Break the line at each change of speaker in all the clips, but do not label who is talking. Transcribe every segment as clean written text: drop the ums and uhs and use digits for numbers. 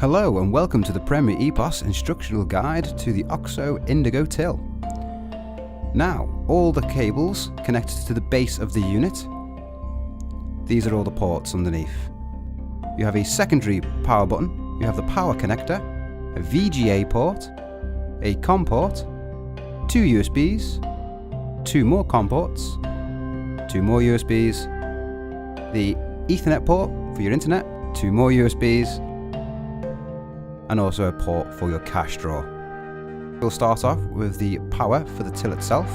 Hello and welcome to the Premier Epos instructional guide to the Oxhoo Indigo till. Now, all the cables connected to the base of the unit. These are all the ports underneath. You have a secondary power button, you have the power connector, a VGA port, a COM port, 2 USBs, 2 more COM ports, 2 more USBs, the Ethernet port for your internet, 2 more USBs, and also a port for your cash drawer. We'll start off with the power for the till itself.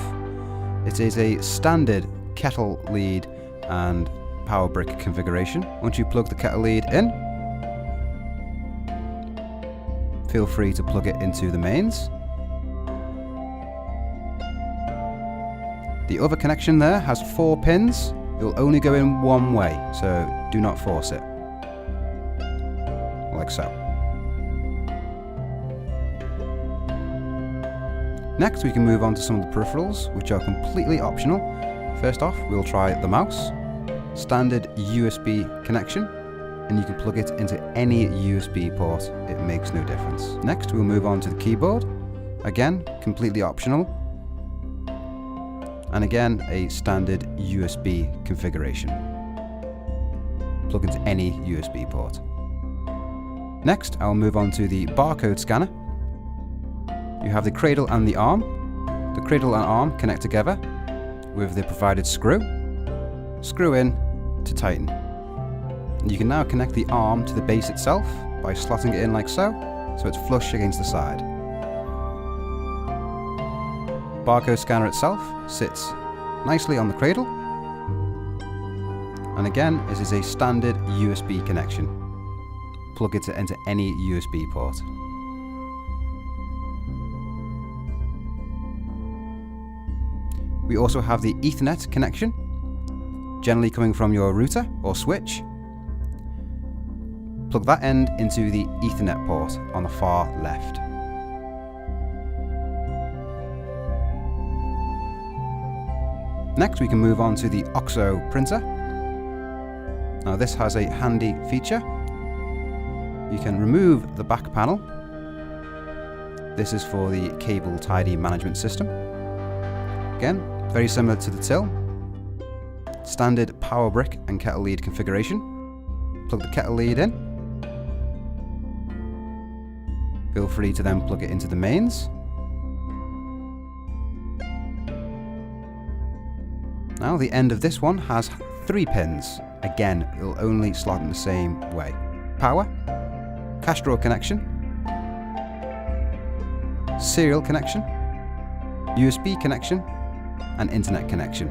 It is a standard kettle lead and power brick configuration. Once you plug the kettle lead in, feel free to plug it into the mains. The other connection there has 4 pins. It will only go in one way, so do not force it. Like so. Next we can move on to some of the peripherals, which are completely optional. First off, we'll try the mouse. Standard USB connection, and you can plug it into any USB port, it makes no difference. Next we'll move on to the keyboard. Again, completely optional. And again, a standard USB configuration. Plug into any USB port. Next, I'll move on to the barcode scanner. You have the cradle and the arm. The cradle and arm connect together with the provided screw. Screw in to tighten. You can now connect the arm to the base itself by slotting it in like so it's flush against the side. Barcode scanner itself sits nicely on the cradle. And again, this is a standard USB connection. Plug it into any USB port. We also have the Ethernet connection, generally coming from your router or switch. Plug that end into the Ethernet port on the far left. Next we can move on to the Oxhoo printer. Now this has a handy feature. You can remove the back panel. This is for the cable tidy management system. Again, very similar to the till. Standard power brick and kettle lead configuration. Plug the kettle lead in. Feel free to then plug it into the mains. Now the end of this one has 3 pins. Again, it will only slot in the same way. Power, cash drawer connection, serial connection, USB connection, and internet connection.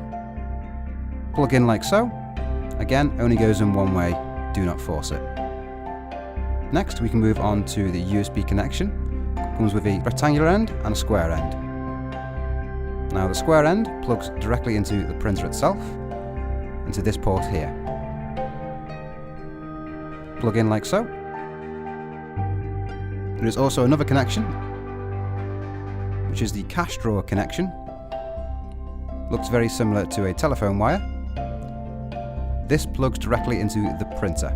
Plug in like so. Again, only goes in one way, do not force it. Next we can move on to the USB connection. Comes with a rectangular end and a square end. Now the square end plugs directly into the printer itself, into this port here. Plug in like so. There is also another connection, which is the cash drawer connection. Looks very similar to a telephone wire. This plugs directly into the printer.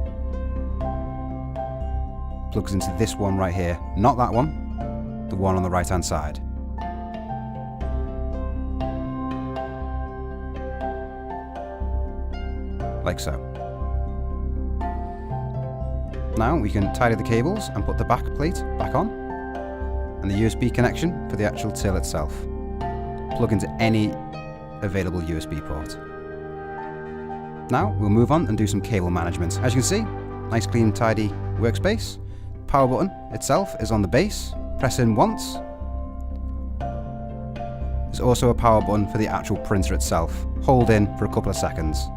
Plugs into this one right here, not that one, the one on the right hand side. Like so. Now we can tidy the cables and put the back plate back on, and the USB connection for the actual till itself. Plug into any available USB port. Now we'll move on and do some cable management. As you can see, nice clean tidy workspace. Power button itself is on the base. Press in once. There's also a power button for the actual printer itself. Hold in for a couple of seconds.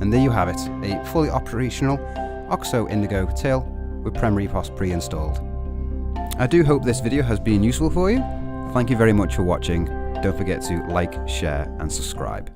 And there you have it, a fully operational Oxhoo Indigo till with Premier Epos pre-installed. I do hope this video has been useful for you. Thank you very much for watching. Don't forget to like, share and subscribe.